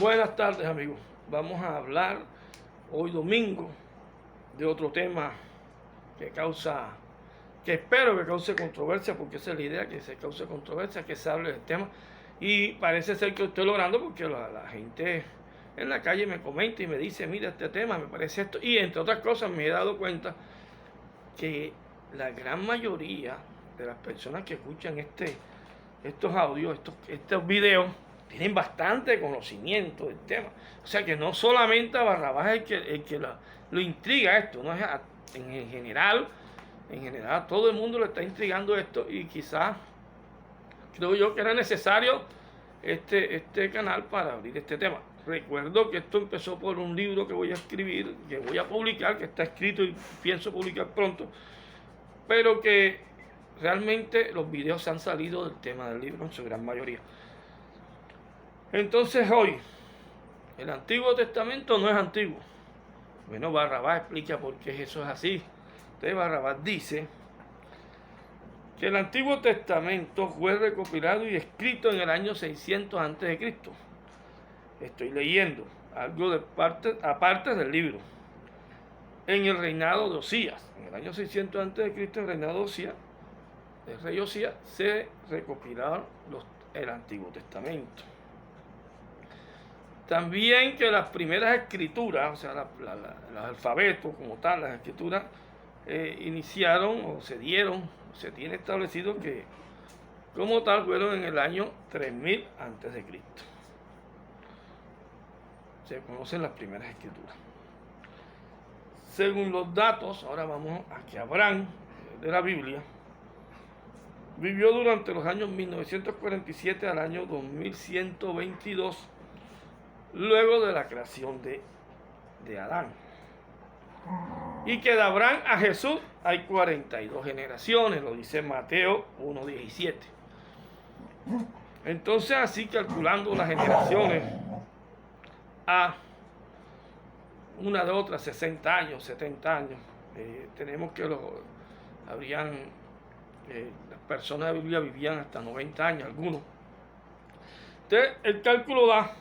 Buenas tardes, amigos. Vamos a hablar hoy domingo de otro tema que espero que cause controversia, porque esa es la idea, que se cause controversia, que se hable del tema. Y parece ser que lo estoy logrando porque la gente en la calle me comenta y me dice, mira, este tema me parece esto. Y entre otras cosas me he dado cuenta que la gran mayoría de las personas que escuchan estos audios, estos videos, tienen bastante conocimiento del tema. O sea que no solamente a Barrabás el que lo intriga esto, no es en general a todo el mundo le está intrigando esto, y quizás creo yo que era necesario este canal para abrir este tema. Recuerdo que esto empezó por un libro que voy a escribir, que voy a publicar, que está escrito y pienso publicar pronto, pero que realmente los videos han salido del tema del libro en su gran mayoría. Entonces hoy, el Antiguo Testamento no es antiguo. Bueno, Barrabás explica por qué eso es así. Entonces Barrabás dice que el Antiguo Testamento fue recopilado y escrito en el año 600 a.C. Estoy leyendo algo de aparte del libro. En el reinado de Osías, en el año 600 a.C., el reinado de Osías, el rey Osías, se recopilaron el Antiguo Testamento. También que las primeras escrituras, o sea, los alfabetos como tal, las escrituras, iniciaron o se dieron, se tiene establecido que como tal fueron en el año 3000 a.C. Se conocen las primeras escrituras. Según los datos, ahora vamos a que Abraham, de la Biblia, vivió durante los años 1947 al año 2122, luego de la creación de Adán. Y que de Abraham a Jesús hay 42 generaciones, lo dice Mateo 1:17. Entonces, así calculando las generaciones a una de otra, 60 años, 70 años, tenemos que las personas de la Biblia vivían hasta 90 años, algunos. Entonces, el cálculo da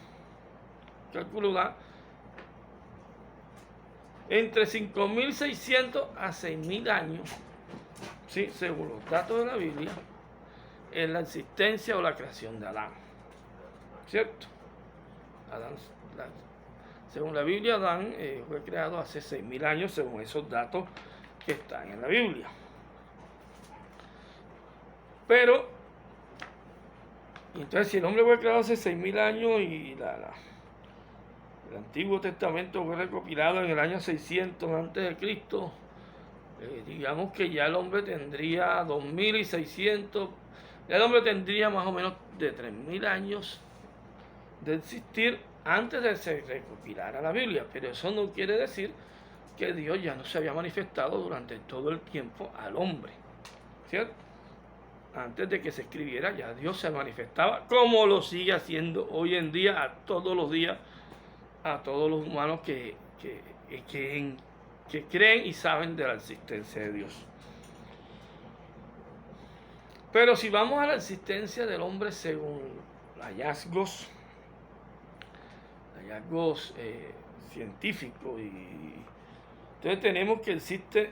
entre 5.600 a 6.000 años, ¿sí?, según los datos de la Biblia, en la existencia o la creación de Adán. ¿Cierto? Según la Biblia, Adán fue creado hace 6.000 años, según esos datos que están en la Biblia. Pero, entonces, si el hombre fue creado hace 6.000 años y el Antiguo Testamento fue recopilado en el año 600 a.C., digamos que ya el hombre tendría 2.600, ya el hombre tendría más o menos de 3.000 años de existir antes de que se recopilara la Biblia. Pero eso no quiere decir que Dios ya no se había manifestado durante todo el tiempo al hombre, ¿cierto? Antes de que se escribiera, ya Dios se manifestaba, como lo sigue haciendo hoy en día, a todos los días, a todos los humanos que creen y saben de la existencia de Dios. Pero si vamos a la existencia del hombre según hallazgos científicos, entonces tenemos que existe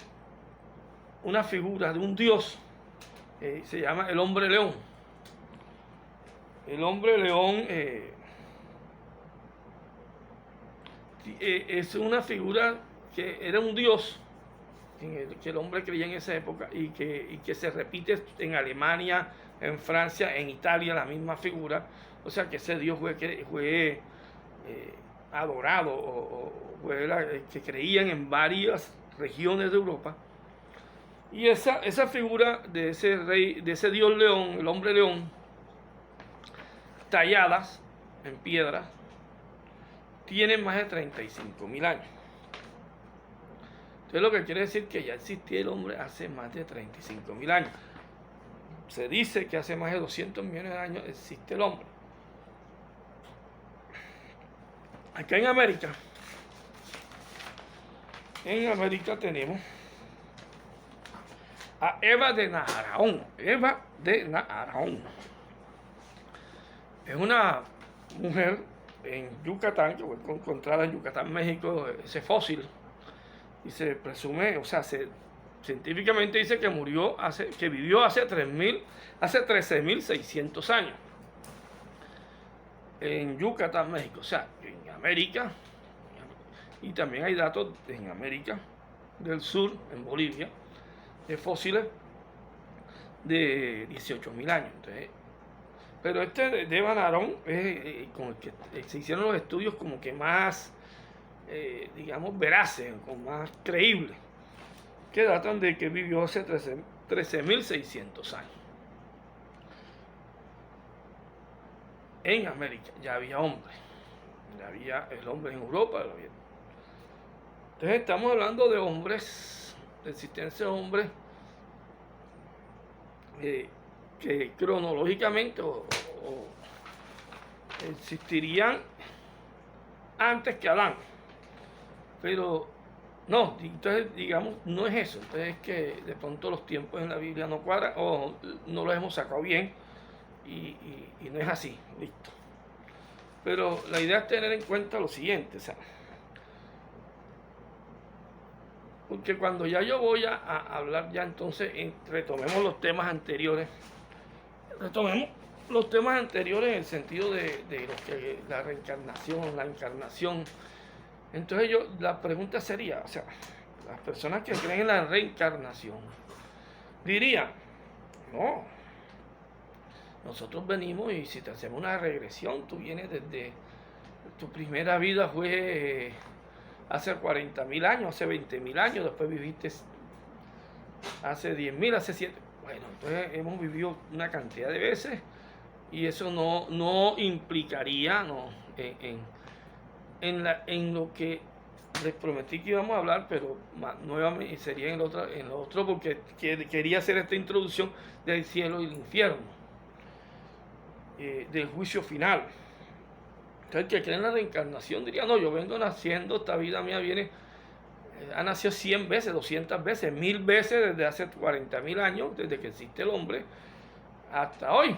una figura de un Dios, se llama el hombre león. El hombre león es una figura que era un Dios que el hombre creía en esa época, y que se repite en Alemania, en Francia, en Italia, la misma figura. O sea que ese Dios fue adorado, o que creían en varias regiones de Europa. Y esa figura de ese rey, de ese Dios león, el hombre león, talladas en piedra, tiene más de 35.000 años. Entonces, lo que quiere decir que ya existía el hombre hace más de 35.000 años. Se dice que hace más de 200 millones de años existe el hombre. Acá en América tenemos a Eva de Naharaón. Es una mujer en Yucatán, que fue encontrada en Yucatán, México, ese fósil, y se presume, o sea, científicamente dice que que vivió hace 13.600 años en Yucatán, México, o sea, en América, y también hay datos en América del Sur, en Bolivia, de fósiles de 18.000 años. Entonces, pero este de Van Aaron es con el que se hicieron los estudios como que más, digamos, veraces, con más creíbles, que datan de que vivió hace 13.600 años. En América ya había hombres, ya había el hombre en Europa. Entonces estamos hablando de hombres, de existencia de hombres que cronológicamente o existirían antes que Adán. Pero no, entonces digamos, no es eso. Entonces es que de pronto los tiempos en la Biblia no cuadran o no los hemos sacado bien y no es así, listo. Pero la idea es tener en cuenta lo siguiente, o sea, porque cuando ya yo voy a hablar ya entonces, retomemos los temas anteriores, en el sentido de lo que la reencarnación, la encarnación. Entonces la pregunta sería, o sea, las personas que creen en la reencarnación dirían, no, nosotros venimos y si te hacemos una regresión, tú vienes desde tu primera vida fue hace 40.000 años, hace 20.000 años, después viviste hace 10.000, hace 7. Bueno, entonces hemos vivido una cantidad de veces y eso no implicaría en lo que les prometí que íbamos a hablar, pero nuevamente sería en lo otro porque quería hacer esta introducción del cielo y el infierno, del juicio final. Entonces el que cree en la reencarnación diría, no, yo vengo naciendo, esta vida mía ha nacido 100 veces, 200 veces, 1000 veces desde hace 40.000 años, desde que existe el hombre, hasta hoy.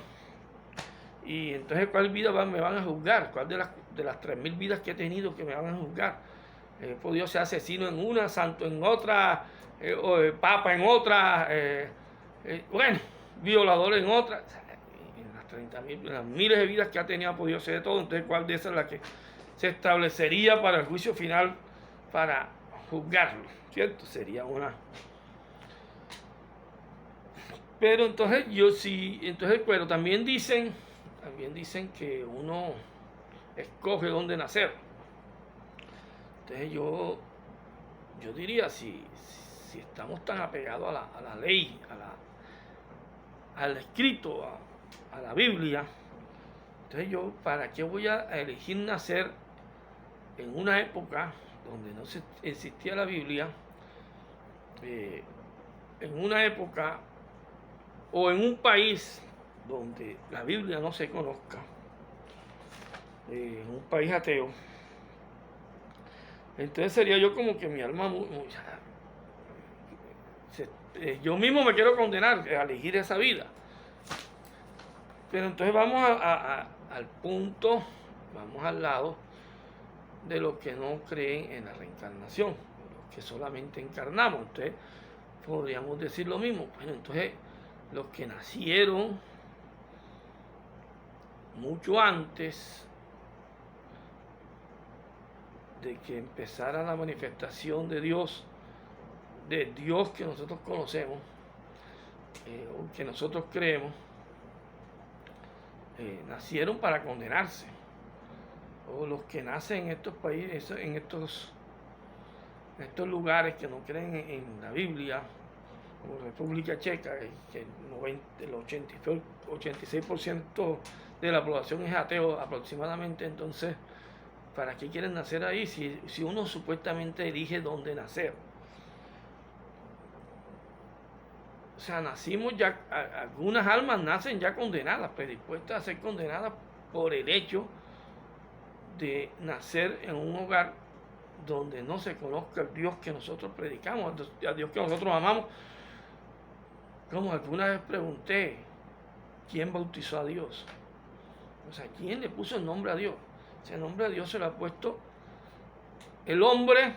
Y entonces, ¿cuál vida me van a juzgar? ¿Cuál de las 3.000 vidas que he tenido que me van a juzgar? He podido ser asesino en una, santo en otra, papa en otra, bueno, violador en otra. En las miles de vidas que ha tenido ha podido ser de todo. Entonces, ¿cuál de esas es la que se establecería para el juicio final para juzgarlo? ¿Cierto? Sería una. Pero entonces pero también dicen que uno escoge dónde nacer. Entonces yo diría, si estamos tan apegados a la ley, al escrito, a la Biblia, entonces ¿para qué voy a elegir nacer en una época donde no existía la Biblia, en una época o en un país donde la Biblia no se conozca, en un país ateo? Entonces sería yo como que mi alma yo mismo me quiero condenar a elegir esa vida. Pero entonces vamos al punto, vamos al lado de los que no creen en la reencarnación, los que solamente encarnamos. Entonces podríamos decir lo mismo. Bueno, entonces los que nacieron mucho antes de que empezara la manifestación de Dios que nosotros conocemos, o que nosotros creemos, nacieron para condenarse. O los que nacen en estos países, en estos lugares que no creen en la Biblia, como República Checa, que el 86% de la población es ateo aproximadamente. Entonces, ¿para qué quieren nacer ahí si uno supuestamente elige dónde nacer? O sea, nacimos ya, algunas almas nacen ya condenadas, predispuestas a ser condenadas por el hecho de nacer en un hogar donde no se conozca el Dios que nosotros predicamos, a Dios que nosotros amamos. Como alguna vez pregunté, ¿quién bautizó a Dios? O sea, ¿quién le puso el nombre a Dios? Ese nombre a Dios se lo ha puesto el hombre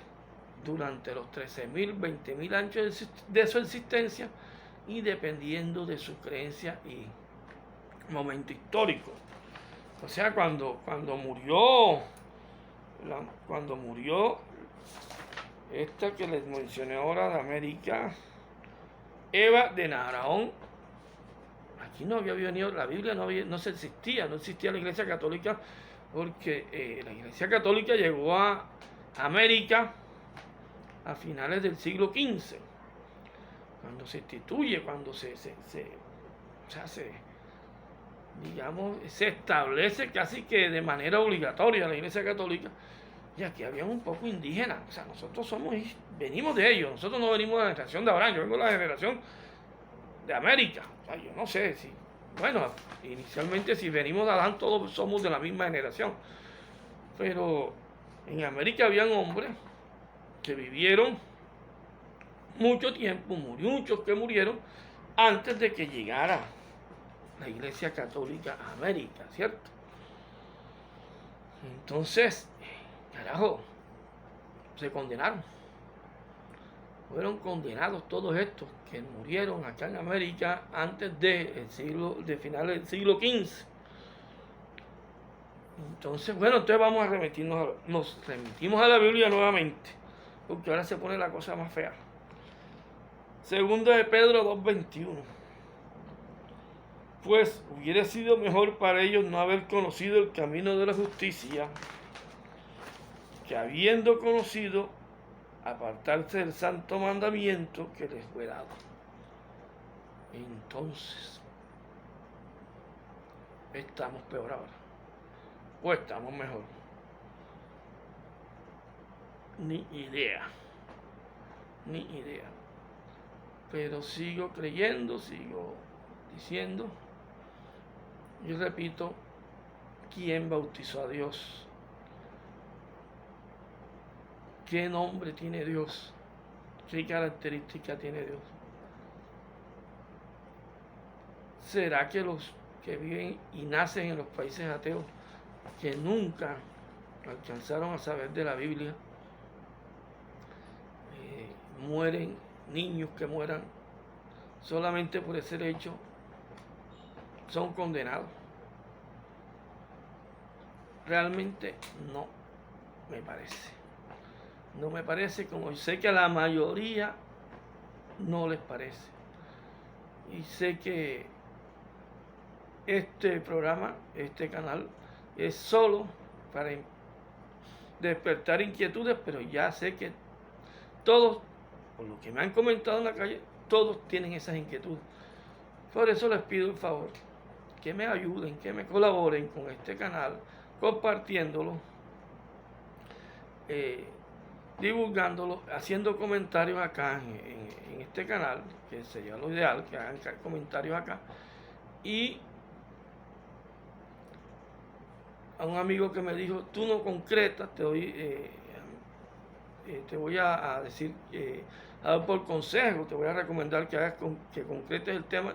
durante los 13.000, 20.000 años de su existencia, y dependiendo de su creencia y momento histórico. O sea, cuando murió esta que les mencioné ahora de América, Eva de Naraón, aquí no había venido, la Biblia no existía la Iglesia Católica, porque la Iglesia Católica llegó a América a finales del siglo XV, cuando se instituye, cuando se establece casi que de manera obligatoria la Iglesia Católica. Y aquí había un poco indígenas, o sea, nosotros venimos de ellos, nosotros no venimos de la generación de Abraham, yo vengo de la generación de América. O sea, yo no sé si, bueno, inicialmente si venimos de Adán todos somos de la misma generación, pero en América habían hombres que vivieron mucho tiempo, muchos que murieron antes de que llegara la Iglesia Católica a América, ¿cierto? Entonces, carajo, se condenaron. Fueron condenados todos estos que murieron acá en América antes de finales del siglo XV. Entonces, bueno, entonces nos remitimos a la Biblia nuevamente, porque ahora se pone la cosa más fea. Segundo de Pedro 2:21. Pues hubiera sido mejor para ellos no haber conocido el camino de la justicia, que habiendo conocido, apartarse del santo mandamiento que les fue dado. Entonces, ¿estamos peor ahora o estamos mejor? Ni idea. Pero sigo creyendo, sigo diciendo, yo repito, ¿quién bautizó a Dios? ¿Qué nombre tiene Dios? ¿Qué característica tiene Dios? ¿Será que los que viven y nacen en los países ateos, que nunca alcanzaron a saber de la Biblia, mueren, niños que mueran solamente por ese hecho, son condenados? Realmente no me parece. No me parece, como sé que a la mayoría no les parece. Y sé que este programa, este canal, es solo para despertar inquietudes, pero ya sé que todos, por lo que me han comentado en la calle, todos tienen esas inquietudes. Por eso les pido el favor que me ayuden, que me colaboren con este canal, compartiéndolo, divulgándolo, haciendo comentarios acá en este canal, que sería lo ideal, que hagan comentarios acá. Y a un amigo que me dijo, tú no concretas, te voy a decir, a dar por consejo, te voy a recomendar que hagas que concretes el tema,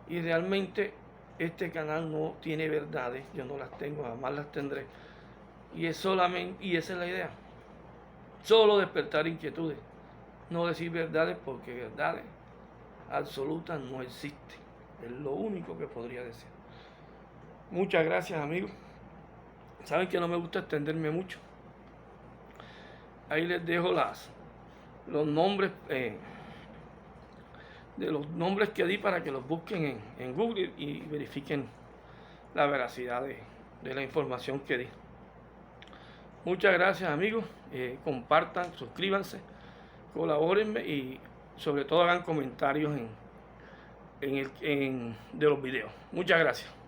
y realmente este canal no tiene verdades, yo no las tengo, jamás las tendré, y esa es la idea, solo despertar inquietudes, no decir verdades, porque verdades absolutas no existen, es lo único que podría decir. Muchas gracias, amigos. Saben que no me gusta extenderme mucho. Ahí les dejo los nombres de los nombres que di para que los busquen en Google y verifiquen la veracidad de la información que di. Muchas gracias, amigos. Compartan, suscríbanse, colabórenme y sobre todo hagan comentarios de los videos. Muchas gracias.